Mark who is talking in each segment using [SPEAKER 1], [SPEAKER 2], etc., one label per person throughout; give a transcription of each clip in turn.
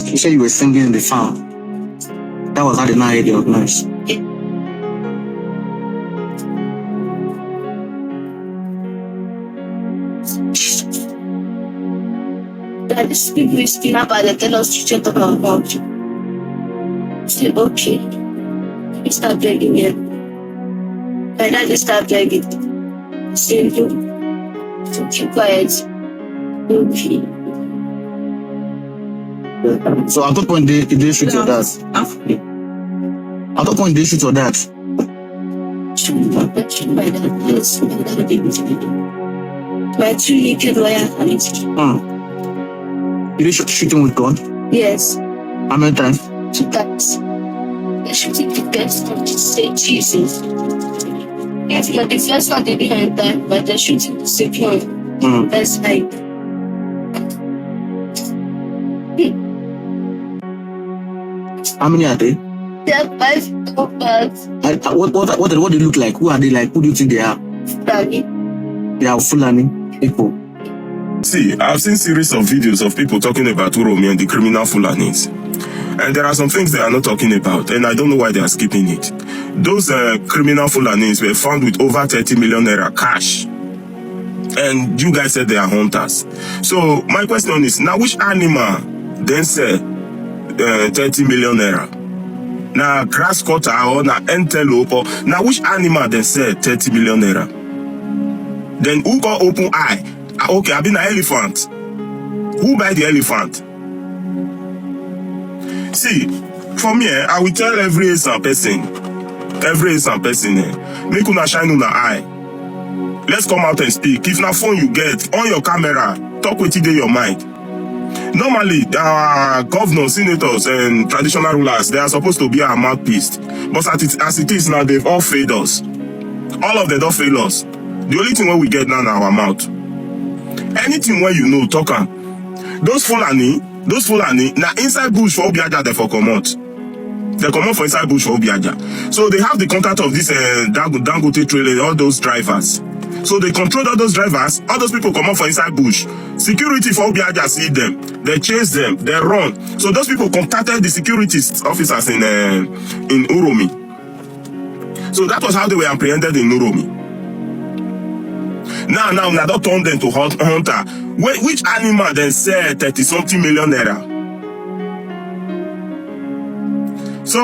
[SPEAKER 1] You said you were singing in the farm. That was how the night they organized.
[SPEAKER 2] That is people is still about the tell us to shut up about you. Say okay. We start begging here. My dad start begging. Say you. So keep quiet. Okay.
[SPEAKER 1] So at what point they shoot your dad? At what point they shoot your dad?
[SPEAKER 2] My dad, yes, my dad did it. My 2 naked lawyer hands.
[SPEAKER 1] Did they shoot him with gun?
[SPEAKER 2] Yes.
[SPEAKER 1] How many times?
[SPEAKER 2] 2 times. They're shooting the guns to say Jesus. If you're the first one, they didn't enter, but they're shooting the second one. That's like.
[SPEAKER 1] How many are they?
[SPEAKER 2] There are 5 numbers.
[SPEAKER 1] What do they look like? Who are they like? Who do you think they are?
[SPEAKER 2] Fulani.
[SPEAKER 1] They are Fulani people.
[SPEAKER 3] See, I've seen series of videos of people talking about Uromi and the criminal Fulanis. And there are some things they are not talking about, and I don't know why they are skipping it. Those criminal Fulanis were found with over 30 million naira cash. And you guys said they are hunters. So my question is, now which animal then say 30 million naira? Now grass cutter or now antelope or now which animal then say 30 million naira? Then who got open eye? Okay, I've been an elephant. Who buy the elephant? See, for me, I will tell every innocent person, make una shine una eye. Let's come out and speak. If na phone you get, on your camera, talk with it in your mind. Normally, our governors, senators, and traditional rulers, they are supposed to be our mouthpiece. But as it is now, they've all failed us. All of them don't fail us. The only thing we get now in our mouth. Anything where you know, talk am. Those Fulani, now inside bush for Obiaja, they for come out. They come out for inside bush for Obiaja. So they have the contact of this Dangote trailer, all those drivers. So they control all those drivers, all those people come out for inside bush. Security for Obiaja see them, they chase them, they run. So those people contacted the security officers in Uromi. So that was how they were apprehended in Uromi. Now, I don't turn them to hunter. Which animal then say 30-something million naira? So,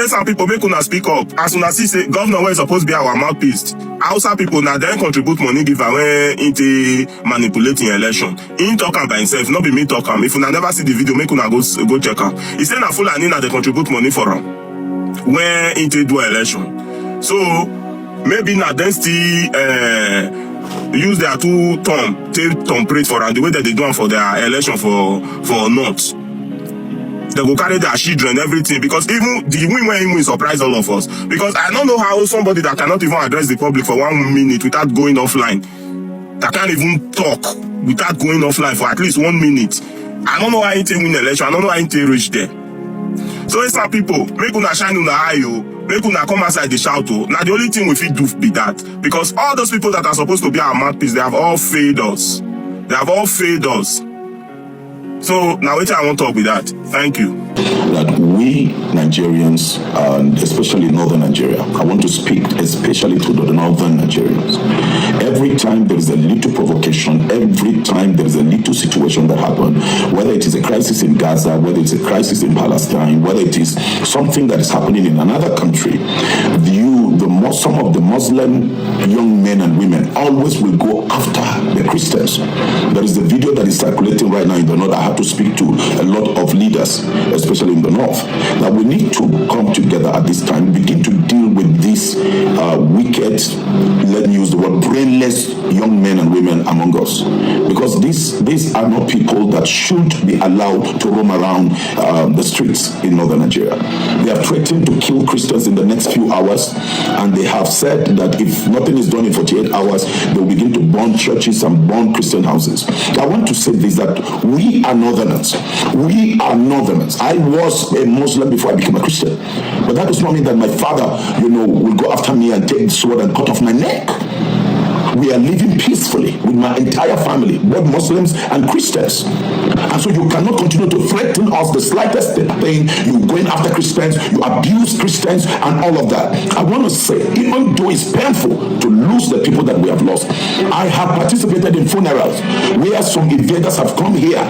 [SPEAKER 3] some people make una speak up. As soon as he say, governor is supposed to be our mouthpiece. Outside people now then contribute money give away into manipulating election. He talk am by himself, not be me talk am. If una never see the video, make una go check am. He say na Fulani na they contribute money for am when into do election. So, maybe na then still use their 2 thumb, take thumb print for them, the way that they do them for their election for North. They go carry their children, everything, because even the win surprised all of us. Because I don't know how somebody that cannot even address the public for 1 minute without going offline, that can't even talk without going offline for at least 1 minute. I don't know how he win election, I don't know how he reach there. So it's some people, make una shine una eye, yo. Make una come outside the shout. Now the only thing we fit do be that. Because all those people that are supposed to be our mouthpiece, they have all failed us. They have all failed us. So now wait, I won't talk with that. Thank you.
[SPEAKER 4] That we Nigerians, and especially Northern Nigeria, I want to speak especially to the Northern Nigerians. Every time there is a little provocation, every time there is a little situation that happens, whether it is a crisis in Gaza, whether it's a crisis in Palestine, whether it is something that is happening in another country, some of the Muslim young men and women always will go after the Christians. There is a video that is circulating right now in the North. I have to speak to a lot of leaders, especially in the North, that we need to come together at this time, begin to deal with these wicked, let me use the word, brainless young men and women among us. Because these are not people that should be allowed to roam around the streets in Northern Nigeria. They have threatened to kill Christians in the next few hours, and they have said that if nothing is done in 48 hours, they will begin to burn churches and burn Christian houses. I want to say this, that we are Northerners. We are Northerners. I was a Muslim before I became a Christian. But that does not mean that my father, will go after me and take the sword and cut off my neck. we are living peacefully with my entire family, both Muslims and Christians. And so you cannot continue to threaten us the slightest thing. You going after Christians, you abuse Christians and all of that. I want to say, even though it's painful to lose the people that we have lost, I have participated in funerals where some invaders have come here,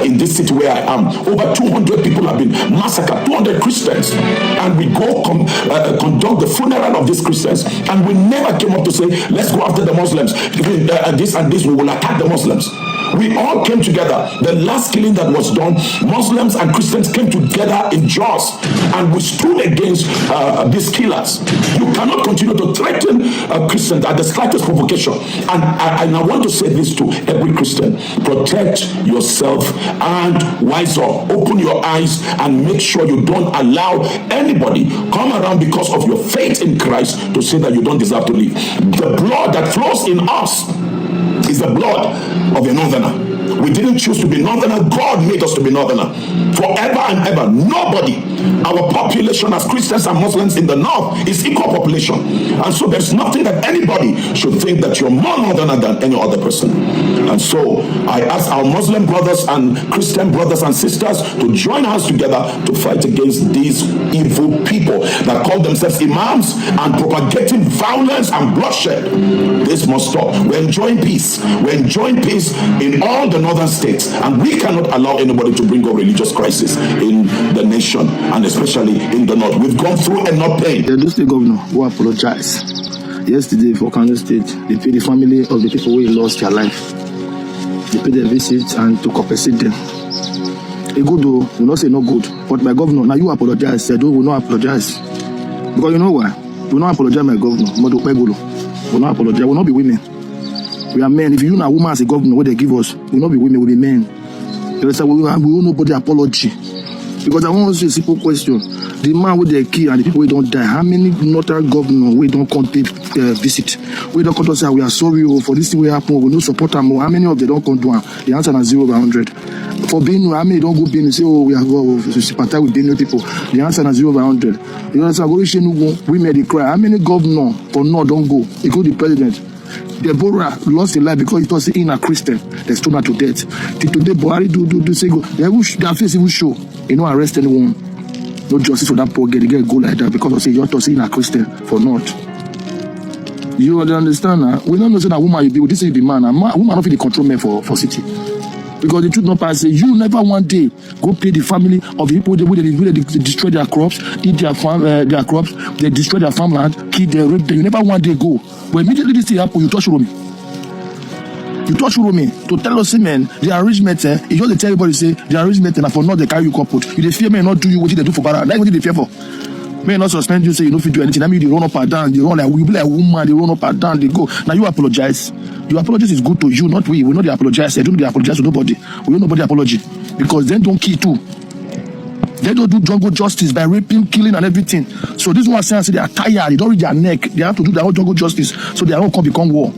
[SPEAKER 4] in this city where I am. Over 200 people have been massacred, 200 Christians. And we go conduct the funeral of these Christians, and we never came up to say, let's go after the Muslims. This and this, we will attack the Muslims. We all came together. The last killing that was done, Muslims and Christians came together in Jos, and we stood against these killers. You cannot continue to threaten Christians at the slightest provocation. And I want to say this to every Christian: protect yourself and wise up. Open your eyes and make sure you don't allow anybody come around because of your faith in Christ to say that you don't deserve to live. The blood that flows in us is the blood of a northerner. We didn't choose to be northerner. God made us to be northerner forever and ever. Nobody, our population as Christians and Muslims in the north is equal population, and so there's nothing that anybody should think that you're more northerner than any other person. And so I ask our Muslim brothers and Christian brothers and sisters to join us together to fight against these evil people that call themselves imams and propagating violence and bloodshed. This must stop. We're enjoying peace. We're enjoying peace in all the northern states, and we cannot allow anybody to bring up religious crisis in the nation, and especially in the north. We've gone through enough pain.
[SPEAKER 5] The Drastic governor who apologized yesterday for Kano State, they paid the family of the people who lost their life. They paid their visit and to compensate them. A good though, we not say no good, but my governor, now you apologize. Said, we will not apologize. Because you know why? We will not apologize, my governor. We will not apologize. We will not be women. We are men. If you know a woman as a governor, what they give us, we will not be women, we will be men. They say, we will nobody apology. Because I want to say a simple question. The man with the key and the people who don't die, how many northern governors we don't come to visit? We don't come to say, we are sorry for this thing will happen, we don't support them. How many of them don't come to one? The answer is 0 by 100. For Benue, how many don't go Benue say, oh, we are sympathize with Benue people? The answer is 0 by 100. You understand? We made it cry. How many governors for North don't go? He go the president. Deborah lost her life because he was in a Christian. They stoned her to death. Today, Buhari do say go. Their face even show. You know, arrest anyone. No justice for that poor girl. The girl go like that because of say you want to say in a Christian for not. You understand? We don't know say that woman you be with. This is the man. Woman not fit the control men for city. Because the truth not pass. You never one day go pay the family of the people they destroy their crops, eat their farm, their crops, they destroy their farmland, kill them, rape them. You never one day go. But immediately this thing happen, you touch Uromi. You touch Uromi to tell us, man, the arrangement, you just tell everybody say the arrangement and for not they carry you corporate. You they fear me not do you what they do for Bara. That's what they fear for. May not suspend you, say you don't fit do anything. I mean, they run up and down, they run like you be like a woman, they run up and down, they go. Now you apologize. Your apologies is good to you, not we. We know they apologize. They don't apologize to nobody. We don't nobody apology. Because they don't kill too. They don't do jungle justice by raping, killing, and everything. So this one saying they are tired, they don't read their neck, they have to do their own jungle justice, so they all come become war.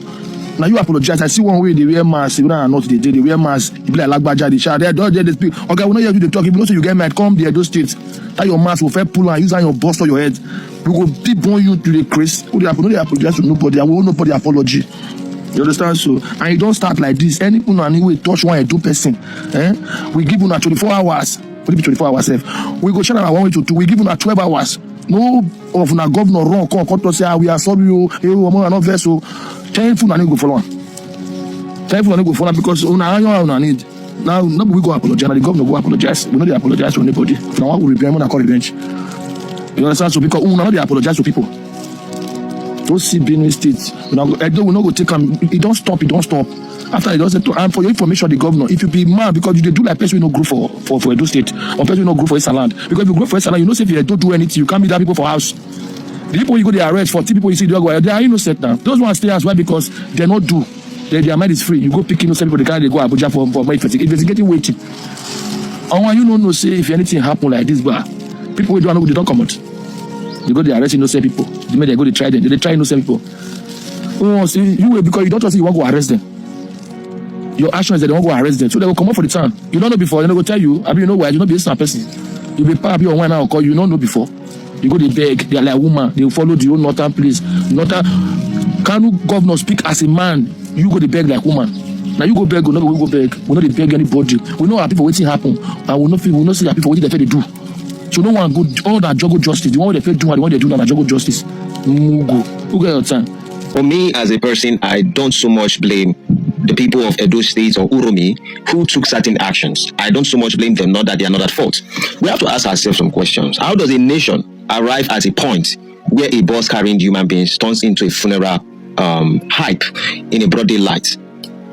[SPEAKER 5] Now you apologize. I see one way they wear mask, even though not they wear mask, you be like Lagbaja, they shout, they speak. Okay, we know you do the talk, if you know so you get mad, come there, those states. That your mask will fair pull and use on your bust on your head. We will deep on you to the Chris. Who they apologize to nobody, I will nobody apology. You understand? So, and you don't start like this. Any way touch one or two person. We give you 24 hours. What be 24 hours? We go share our 1 way to 2. We give you 12 hours. No of na governor wrong come to say we are sorry you are not vessel. Tell food and go follow. Tell food and go follow because una need. Now nobody we go apologize. The governor go apologize. We know they apologize to anybody. Now what we repair when I call revenge. You understand? So because una they apologize to people. Don't see Benue State. We not go take them. It don't stop. After it doesn't, and for your information, the governor, if you be mad because you do like person we no grow for Edo State or person we no grow for Eastern Land, because if you grow for Eastern Land, you know say if you don't do anything, you can't meet that people for house. The people you go they arrest for people you see they are innocent now. Those ones stay as well because they not do. Their mind is free. You go pick innocent people, they go Abuja for more investigating waiting. And when you don't know say if anything happen like this, but people we don't know they don't come out. They go they arrest innocent people. They go they try them. They try innocent people. Oh, see you because you don't say you want to go arrest them. Your action is that they won't go arrest them. So they will come up for the town. You don't know before, they will tell you, I mean, you know why, you don't be a smart person. You'll be part of your one now you don't know before. You go they beg, they are like a woman, they will follow the old northern place. Kanu governor speak as a man, you go to beg like woman. Now you go beg, we go beg. We know they beg anybody. We know our people waiting happen, and we know see our people what they do. So no one go all that juggle justice. The one they do and the one they do now juggle justice. Mugo, who get your time?
[SPEAKER 6] For me as a person, I don't so much blame the people of Edo State or Uromi who took certain actions. I don't so much blame them, not that they are not at fault. We have to ask ourselves some questions. How does a nation arrive at a point where a bus carrying human beings turns into a funeral hype in a broad daylight?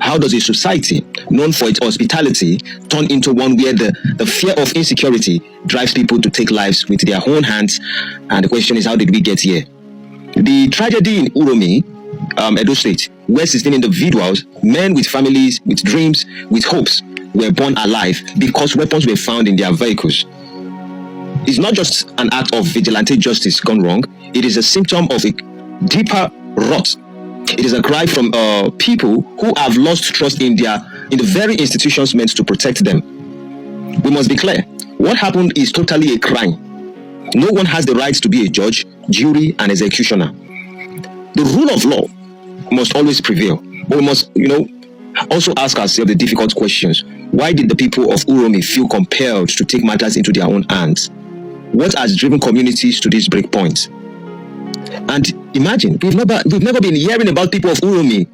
[SPEAKER 6] How does a society known for its hospitality turn into one where the fear of insecurity drives people to take lives with their own hands? And the question is, how did we get here? The tragedy in Uromi, Edo State, where 16 individuals, men with families, with dreams, with hopes, were born alive because weapons were found in their vehicles, is not just an act of vigilante justice gone wrong. It is a symptom of a deeper rot. It is a cry from people who have lost trust in the very institutions meant to protect them. We must be clear. What happened is totally a crime. No one has the right to be a judge, jury, and executioner. The rule of law must always prevail. But we must, also ask ourselves the difficult questions. Why did the people of Uromi feel compelled to take matters into their own hands? What has driven communities to this breakpoint? And imagine, we've never been hearing about people of Uromi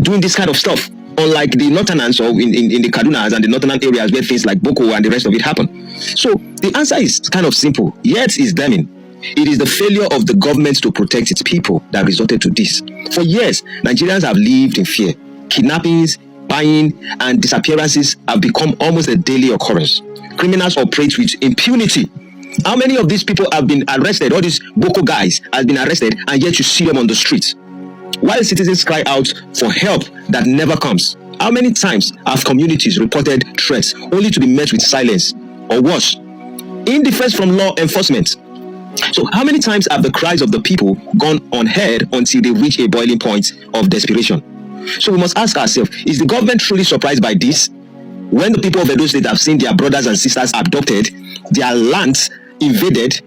[SPEAKER 6] doing this kind of stuff, unlike the northerners or in the Kadunas and the northern areas where things like Boko and the rest of it happen. So the answer is kind of simple, yet is damning. It is the failure of the government to protect its people that resulted to this. For years, Nigerians have lived in fear. Kidnappings, buying, and disappearances have become almost a daily occurrence. Criminals operate with impunity. How many of these people have been arrested? All these Boko guys have been arrested, and yet you see them on the streets. While citizens cry out for help that never comes, how many times have communities reported threats only to be met with silence or worse, indifference from law enforcement? So how many times have the cries of the people gone unheard until they reach a boiling point of desperation? So we must ask ourselves, is the government truly surprised by this? When the people of Edo State have seen their brothers and sisters abducted, their lands invaded,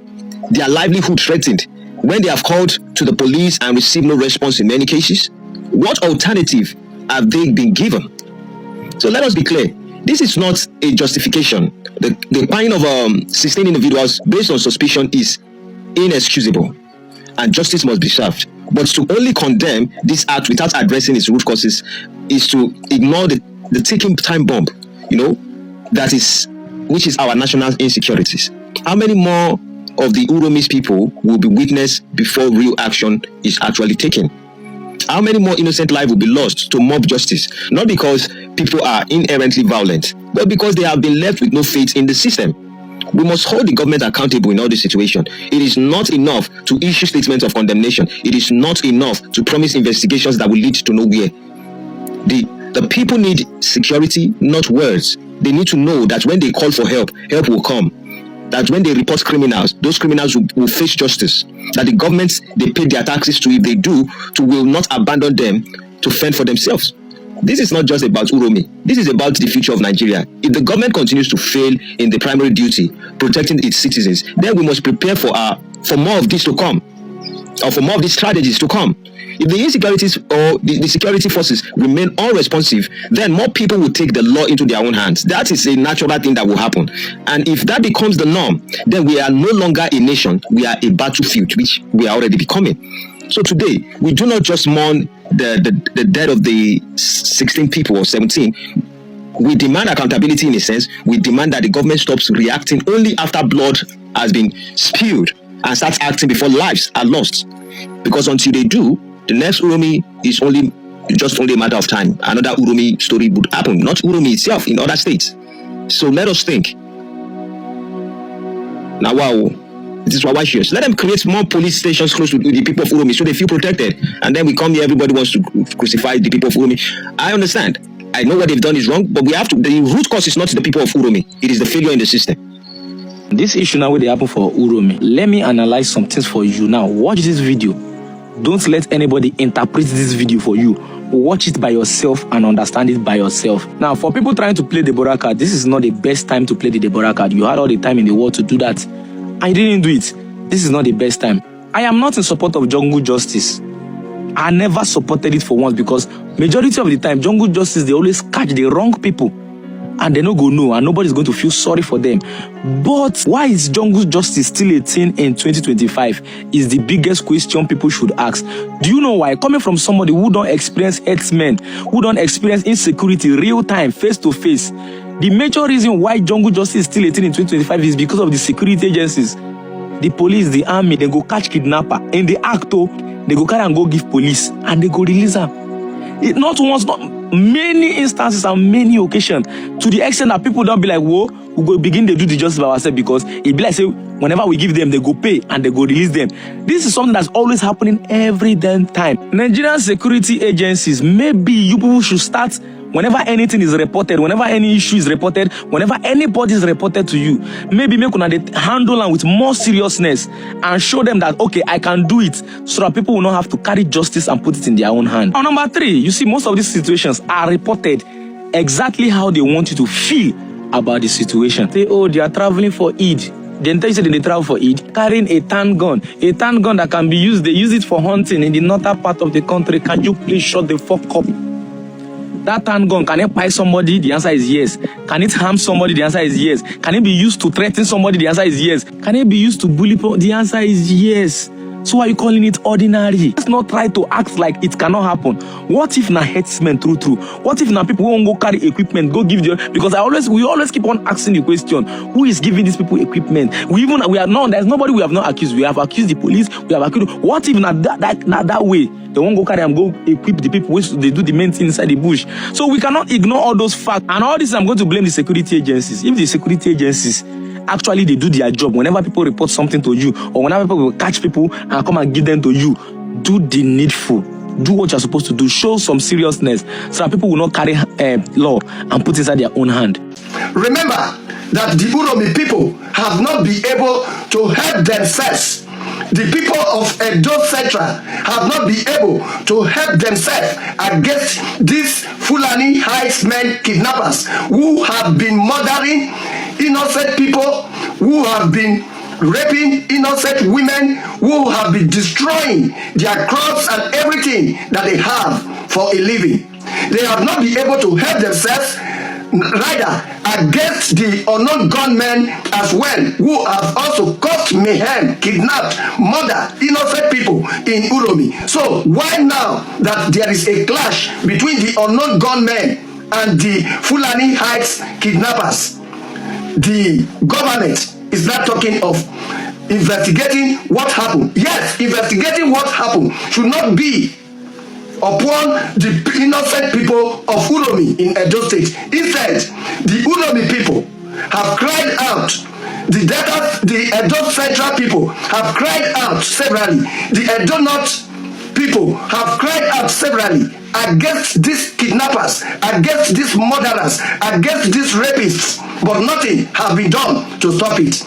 [SPEAKER 6] their livelihood threatened, when they have called to the police and received no response in many cases, what alternative have they been given? So let us be clear. This is not a justification. The buying of 16 individuals based on suspicion is inexcusable, and justice must be served. But to only condemn this act without addressing its root causes is to ignore the ticking time bomb, which is our national insecurities. How many more of the Uromi's people will be witnessed before real action is actually taken? How many more innocent lives will be lost to mob justice? Not because people are inherently violent, but because they have been left with no faith in the system. We must hold the government accountable in all this situation. It is not enough to issue statements of condemnation. It is not enough to promise investigations that will lead to nowhere. The people need security, not words. They need to know that when they call for help, help will come. That when they report criminals, those criminals will face justice. That the governments they pay their taxes to, if they do, will not abandon them to fend for themselves. This is not just about Uromi. This is about the future of Nigeria. If the government continues to fail in the primary duty, protecting its citizens, then we must prepare for more of this to come, or for more of these strategies to come. If the insecurities or the security forces remain unresponsive, then more people will take the law into their own hands. That is a natural thing that will happen. And if that becomes the norm, then we are no longer a nation, we are a battlefield, which we are already becoming. So today, we do not just mourn the death of the 16 people or 17. We demand accountability in a sense. We demand that the government stops reacting only after blood has been spilled and starts acting before lives are lost. Because until they do, the next Uromi is only a matter of time. Another Uromi story would happen, not Uromi itself, in other states. So let us think. Now, wow, this is Wawashios. Let them create more police stations close to the people of Uromi so they feel protected. And then we come here, everybody wants to crucify the people of Uromi. I understand. I know what they've done is wrong, but we have to. The root cause is not the people of Uromi. It is the failure in the system.
[SPEAKER 7] This issue now, where they happen for Uromi, let me analyze some things for you now. Watch this video. Don't let anybody interpret this video for you. Watch it by yourself and understand it by yourself. Now, for people trying to play the Deborah card, this is not the best time to play the Deborah card. You had all the time in the world to do that. I didn't do it. This is not the best time. I am not in support of jungle justice. I never supported it for once because majority of the time, jungle justice, they always catch the wrong people. And they no go know, and nobody's going to feel sorry for them. But why is jungle justice still a thing in 2025 is the biggest question people should ask. Do you know why? Coming from somebody who don't experience herdsmen, who don't experience insecurity real time, face to face, the major reason why jungle justice is still a thing in 2025 is because of the security agencies. The police, the army, they go catch kidnapper. In the act, they go carry and go give police, and they go release them. It not once, not many instances and many occasions, to the extent that people don't be like, whoa, we go begin to do the justice by ourselves, because it be like, say, whenever we give them, they go pay and they go release them. This is something that's always happening every damn time. Nigerian security agencies, maybe you people should start, whenever anything is reported, whenever any issue is reported, whenever anybody is reported to you, maybe make una handle them with more seriousness and show them that, okay, I can do it, so that people will not have to carry justice and put it in their own hand. Now, number 3, you see, most of these situations are reported exactly how they want you to feel about the situation. Say, oh, they are traveling for Eid. Then tell you they travel for Eid, carrying a tan gun that can be used. They use it for hunting in the northern part of the country. Can you please shut the fuck up? That handgun, can it buy somebody? The answer is yes. Can it harm somebody? The answer is yes. Can it be used to threaten somebody? The answer is yes. Can it be used to bully people? The answer is yes. So why are you calling it ordinary? Let's not try to act like it cannot happen. What if na herdsmen true? What if na people who won't go carry equipment, go give them? Because we always keep on asking the question, who is giving these people equipment? There's nobody we have not accused. We have accused the police. We have accused. What if not that way? They won't go carry and go equip the people which they do the main thing inside the bush. So we cannot ignore all those facts. And all this, I'm going to blame the security agencies. If the security agencies actually they do their job, whenever people report something to you, or whenever people will catch people and come and give them to you, do the needful. Do what you're supposed to do. Show some seriousness so that people will not carry law and put it inside their own hand.
[SPEAKER 8] Remember that the Uromi people have not been able to help themselves. The people of Edo Central have not been able to help themselves against these Fulani herdsmen kidnappers who have been murdering innocent people, who have been raping innocent women, who have been destroying their crops and everything that they have for a living. They have not been able to help themselves, rather against the unknown gunmen as well, who have also caused mayhem, kidnapped, murdered innocent people in Uromi. So why now that there is a clash between the unknown gunmen and the Fulani Heights kidnappers, the government is not talking of investigating what happened? Yes, investigating what happened should not be upon the innocent people of Uromi in Edo State. Instead, the Uromi people have cried out. The Edo Central people have cried out severally. The Edo North people have cried out severally against these kidnappers, against these murderers, against these rapists, but nothing has been done to stop it.